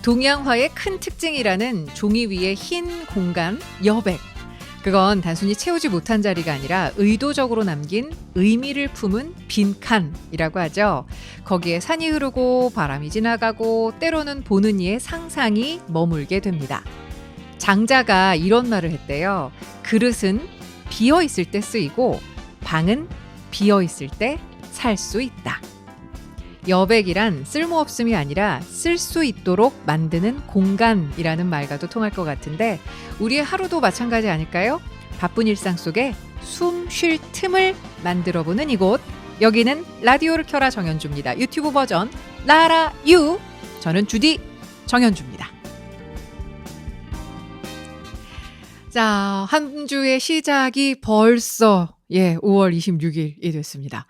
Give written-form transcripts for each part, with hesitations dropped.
동양화의 큰 특징이라는 종이 위의 흰 공간, 여백. 그건 단순히 채우지 못한 자리가 아니라 의도적으로 남긴 의미를 품은 빈칸이라고 하죠. 거기에 산이 흐르고 바람이 지나가고 때로는 보는 이의 상상이 머물게 됩니다. 장자가 이런 말을 했대요. 그릇은 비어 있을 때 쓰이고 방은 비어 있을 때 살 수 있다. 여백이란 쓸모없음이 아니라 쓸 수 있도록 만드는 공간이라는 말과도 통할 것 같은데 우리의 하루도 마찬가지 아닐까요? 바쁜 일상 속에 숨 쉴 틈을 만들어보는 이곳. 여기는 라디오를 켜라 정연주입니다. 유튜브 버전 라라유. 저는 주디 정연주입니다. 자, 한 주의 시작이 벌써 5월 26일이 됐습니다.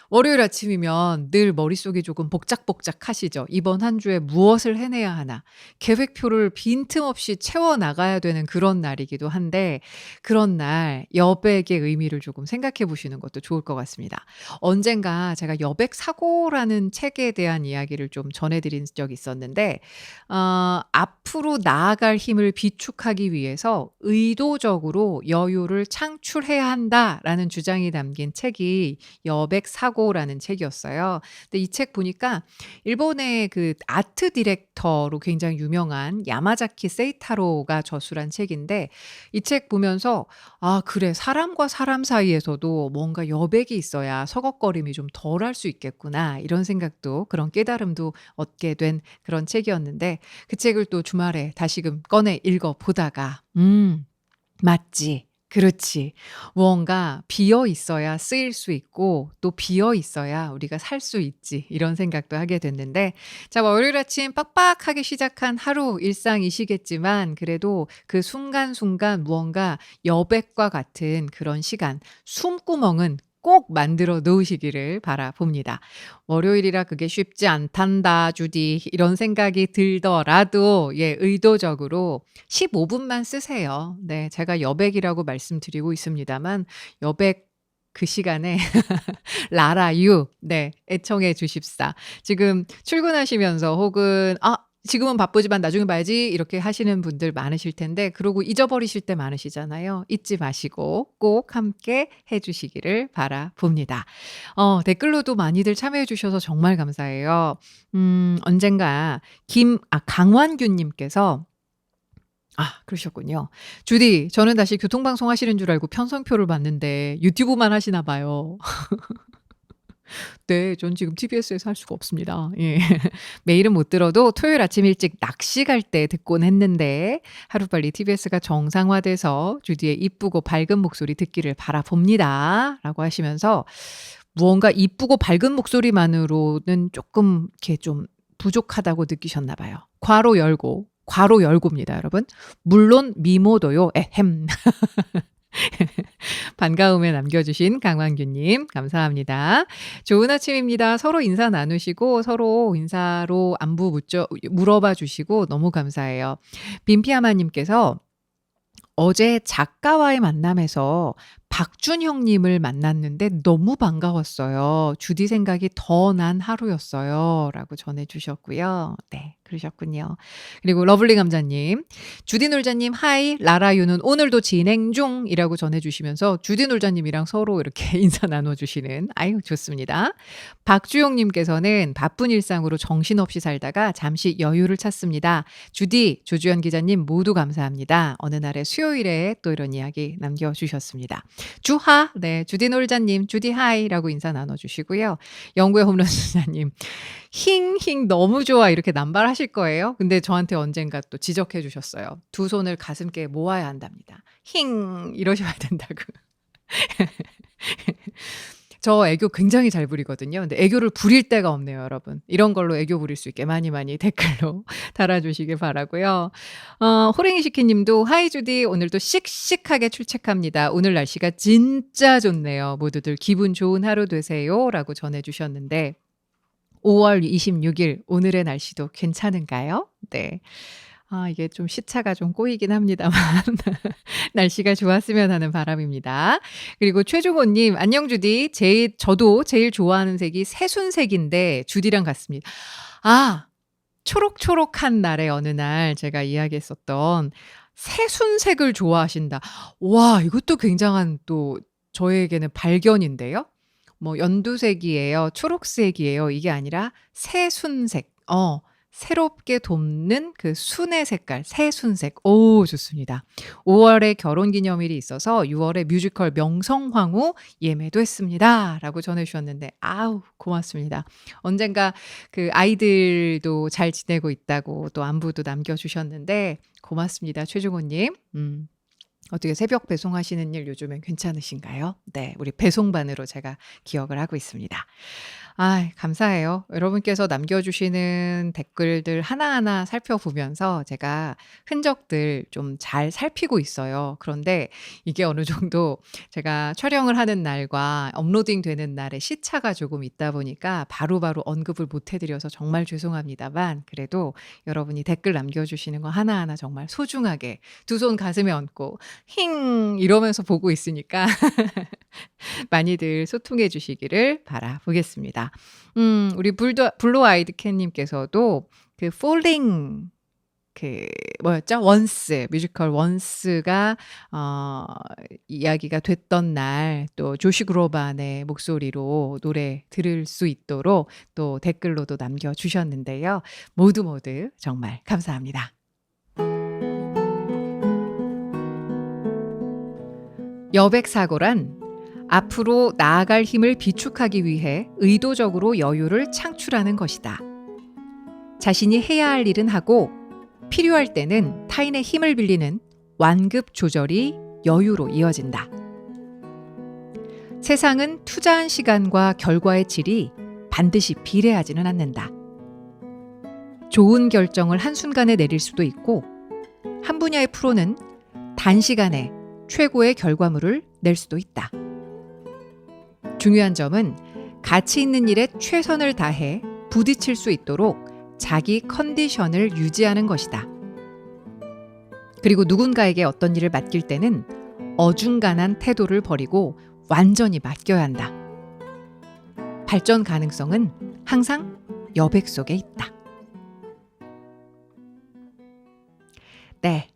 월요일 아침이면 늘 머릿속이 조금 복작복작하시죠. 이번 한 주에 무엇을 해내야 하나. 계획표를 빈틈없이 채워나가야 되는 그런 날이기도 한데 그런 날 여백의 의미를 조금 생각해 보시는 것도 좋을 것 같습니다. 언젠가 제가 여백사고라는 책에 대한 이야기를 좀 전해드린 적이 있었는데 앞으로 나아갈 힘을 비축하기 위해서 의도적으로 여유를 창출해야 한다라는 주장이 담긴 책이 여백사고라는 책이었어요. 근데 이 책 보니까 일본의 그 아트 디렉터로 굉장히 유명한 야마자키 세이타로가 저술한 책인데 이 책 보면서 아, 그래. 사람과 사람 사이에서도 뭔가 여백이 있어야 서걱거림이 좀 덜할 수 있겠구나. 이런 생각도 그런 깨달음도 얻게 된 그런 책이었는데 그 책을 또 주말에 다시금 꺼내 읽어보다가 맞지. 그렇지. 무언가 비어 있어야 쓰일 수 있고 또 비어 있어야 우리가 살 수 있지. 이런 생각도 하게 됐는데 자, 월요일 아침 빡빡하게 시작한 하루 일상이시겠지만 그래도 그 순간순간 무언가 여백과 같은 그런 시간, 숨구멍은 꼭 만들어 놓으시기를 바라봅니다. 월요일이라 그게 쉽지 않단다, 주디. 이런 생각이 들더라도 의도적으로 15분만 쓰세요. 네, 제가 여백이라고 말씀드리고 있습니다만 여백 그 시간에 라라유 애청해 주십사. 지금 출근하시면서 혹은 지금은 바쁘지만 나중에 봐야지 이렇게 하시는 분들 많으실 텐데 그러고 잊어버리실 때 많으시잖아요. 잊지 마시고 꼭 함께 해주시기를 바라봅니다. 댓글로도 많이들 참여해 주셔서 정말 감사해요. 언젠가 강완규님께서 그러셨군요. 주디, 저는 다시 교통방송 하시는 줄 알고 편성표를 봤는데 유튜브만 하시나 봐요. 네, 전 지금 TBS에서 할 수가 없습니다. 예. 매일은 못 들어도 토요일 아침 일찍 낚시 갈 때 듣곤 했는데 하루빨리 TBS가 정상화돼서 주디의 이쁘고 밝은 목소리 듣기를 바라봅니다. 라고 하시면서 무언가 이쁘고 밝은 목소리만으로는 조금 이렇게 좀 부족하다고 느끼셨나 봐요. 괄호 열고입니다, 여러분. 물론 미모도요. 에헴. 반가움에 남겨주신 강완규님 감사합니다. 좋은 아침입니다. 서로 인사 나누시고 서로 인사로 안부 물어봐 주시고 너무 감사해요. 빈피아마님께서 어제 작가와의 만남에서 박준형님을 만났는데 너무 반가웠어요. 주디 생각이 더 난 하루였어요. 라고 전해주셨고요. 네, 그러셨군요. 그리고 러블리 감자님, 주디 놀자님 하이, 라라유는 오늘도 진행 중이라고 전해주시면서 주디 놀자님이랑 서로 이렇게 인사 나눠주시는 아유 좋습니다. 박주용님께서는 바쁜 일상으로 정신없이 살다가 잠시 여유를 찾습니다. 주디, 조주현 기자님 모두 감사합니다. 어느 날의 수요일에 또 이런 이야기 남겨주셨습니다. 주하, 주디 놀자님, 주디 하이라고 인사 나눠주시고요. 영구의 홈런 수자님, 힝 너무 좋아 이렇게 남발하실 거예요. 근데 저한테 언젠가 또 지적해 주셨어요. 두 손을 가슴께 모아야 한답니다. 힝 이러셔야 된다고. 저 애교 굉장히 잘 부리거든요. 근데 애교를 부릴 데가 없네요, 여러분. 이런 걸로 애교 부릴 수 있게 많이 댓글로 달아주시길 바라고요. 호랭이 시키님도 하이 주디 오늘도 씩씩하게 출첵합니다. 오늘 날씨가 진짜 좋네요. 모두들 기분 좋은 하루 되세요. 라고 전해주셨는데 5월 26일 오늘의 날씨도 괜찮은가요? 네. 이게 좀 시차가 좀 꼬이긴 합니다만 날씨가 좋았으면 하는 바람입니다. 그리고 최종호님, 안녕 주디. 저도 제일 좋아하는 색이 새순색인데 주디랑 같습니다. 초록초록한 날의 어느 날 제가 이야기했었던 새순색을 좋아하신다. 와 이것도 굉장한 또 저에게는 발견인데요. 뭐 연두색이에요, 초록색이에요 이게 아니라 새순색. 새롭게 돋는 그 순의 색깔 새순색. 오 좋습니다. 5 월에 결혼기념일이 있어서 6 월에 뮤지컬 명성황후 예매도 했습니다."라고 전해 주셨는데 아우 고맙습니다. 언젠가 그 아이들도 잘 지내고 있다고 또 안부도 남겨 주셨는데 고맙습니다 최중호 님. 어떻게 새벽 배송하시는 일 요즘엔 괜찮으신가요? 네. 우리 배송반으로 제가 기억을 하고 있습니다. 아 감사해요. 여러분께서 남겨 주시는 댓글들 하나하나 살펴보면서 제가 흔적들 좀 잘 살피고 있어요. 그런데 이게 어느 정도 제가 촬영을 하는 날과 업로딩 되는 날에 시차가 조금 있다 보니까 바로바로 언급을 못 해 드려서 정말 죄송합니다만 그래도 여러분이 댓글 남겨 주시는 거 하나하나 정말 소중하게 두 손 가슴에 얹고 힝 이러면서 보고 있으니까 많이들 소통해 주시기를 바라보겠습니다. 우리 블루 아이드 캔 님께서도 그 falling 그 뭐였죠? 원스 뮤지컬 원스가 이야기가 됐던 날 또 조시 그로반의 목소리로 노래 들을 수 있도록 또 댓글로도 남겨 주셨는데요. 모두 정말 감사합니다. 여백사고란 앞으로 나아갈 힘을 비축하기 위해 의도적으로 여유를 창출하는 것이다. 자신이 해야 할 일은 하고 필요할 때는 타인의 힘을 빌리는 완급 조절이 여유로 이어진다. 세상은 투자한 시간과 결과의 질이 반드시 비례하지는 않는다. 좋은 결정을 한순간에 내릴 수도 있고 한 분야의 프로는 단시간에 최고의 결과물을 낼 수도 있다. 중요한 점은 가치 있는 일에 최선을 다해 부딪힐 수 있도록 자기 컨디션을 유지하는 것이다. 그리고 누군가에게 어떤 일을 맡길 때는 어중간한 태도를 버리고 완전히 맡겨야 한다. 발전 가능성은 항상 여백 속에 있다. 네.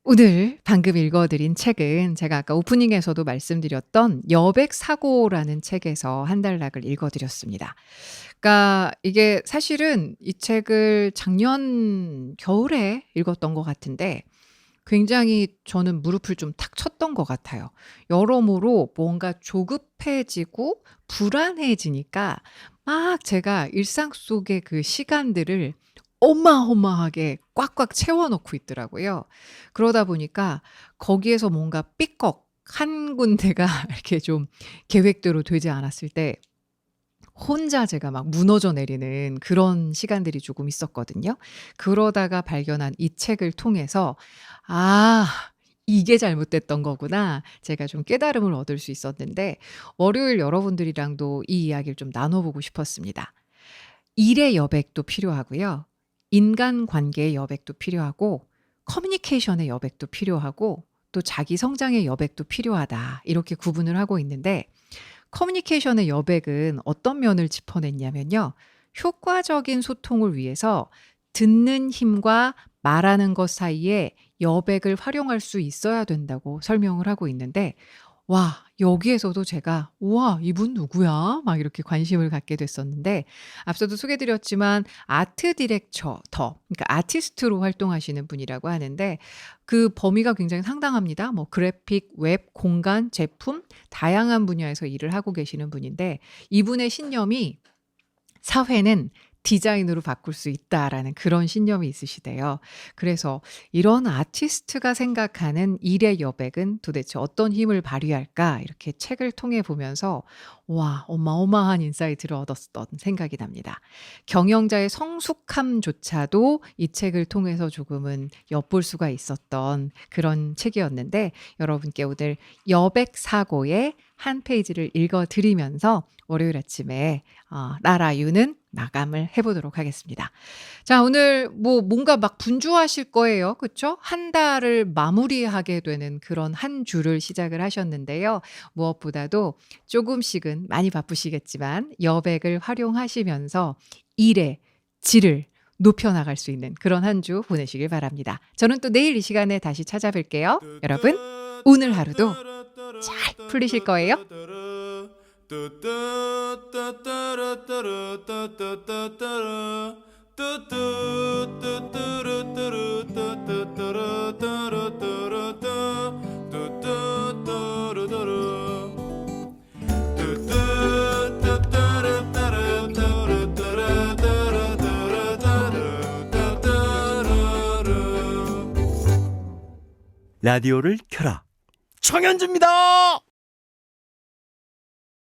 오늘 방금 읽어드린 책은 제가 아까 오프닝에서도 말씀드렸던 여백사고라는 책에서 한 단락을 읽어드렸습니다. 그러니까 이게 사실은 이 책을 작년 겨울에 읽었던 것 같은데 굉장히 저는 무릎을 좀 탁 쳤던 것 같아요. 여러모로 뭔가 조급해지고 불안해지니까 막 제가 일상 속의 그 시간들을 어마어마하게 꽉꽉 채워 넣고 있더라고요. 그러다 보니까 거기에서 뭔가 삐걱 한 군데가 이렇게 좀 계획대로 되지 않았을 때 혼자 제가 막 무너져 내리는 그런 시간들이 조금 있었거든요. 그러다가 발견한 이 책을 통해서 '아 이게 잘못됐던 거구나.' 제가 좀 깨달음을 얻을 수 있었는데 월요일 여러분들이랑도 이 이야기를 좀 나눠 보고 싶었습니다. 일의 여백도 필요하고요. 인간관계의 여백도 필요하고 커뮤니케이션의 여백도 필요하고 또 자기 성장의 여백도 필요하다. 이렇게 구분을 하고 있는데 커뮤니케이션의 여백은 어떤 면을 짚어냈냐면요. 효과적인 소통을 위해서 듣는 힘과 말하는 것 사이에 여백을 활용할 수 있어야 된다고 설명을 하고 있는데 와 여기에서도 제가 '우와 이분 누구야?' 막 이렇게 관심을 갖게 됐었는데 앞서도 소개 드렸지만 아트 디렉터 그러니까 아티스트로 활동하시는 분이라고 하는데 그 범위가 굉장히 상당합니다. 뭐 그래픽, 웹, 공간, 제품 다양한 분야에서 일을 하고 계시는 분인데 이분의 신념이 '사회는 디자인으로 바꿀 수 있다.'라는 그런 신념이 있으시대요. 그래서 이런 아티스트가 생각하는 일의 여백은 도대체 어떤 힘을 발휘할까 이렇게 책을 통해 보면서 와 어마어마한 인사이트를 얻었던 생각이 납니다. 경영자의 성숙함조차도 이 책을 통해서 조금은 엿볼 수가 있었던 그런 책이었는데 여러분께 오늘 여백사고의 한 페이지를 읽어 드리면서 월요일 아침에 나라유는 마감을 해 보도록 하겠습니다. 자 오늘 뭐 뭔가 막 분주하실 거예요. 그쵸? 한 달을 마무리하게 되는 그런 한 주를 시작을 하셨는데요. 무엇보다도 조금씩은 많이 바쁘시겠지만 여백을 활용하시면서 일의 질을 높여나갈 수 있는 그런 한 주 보내시길 바랍니다. 저는 또 내일 이 시간에 다시 찾아뵐게요. 여러분, 오늘 하루도 잘 풀리실 거예요. 라디오를 켜라. 청현주입니다.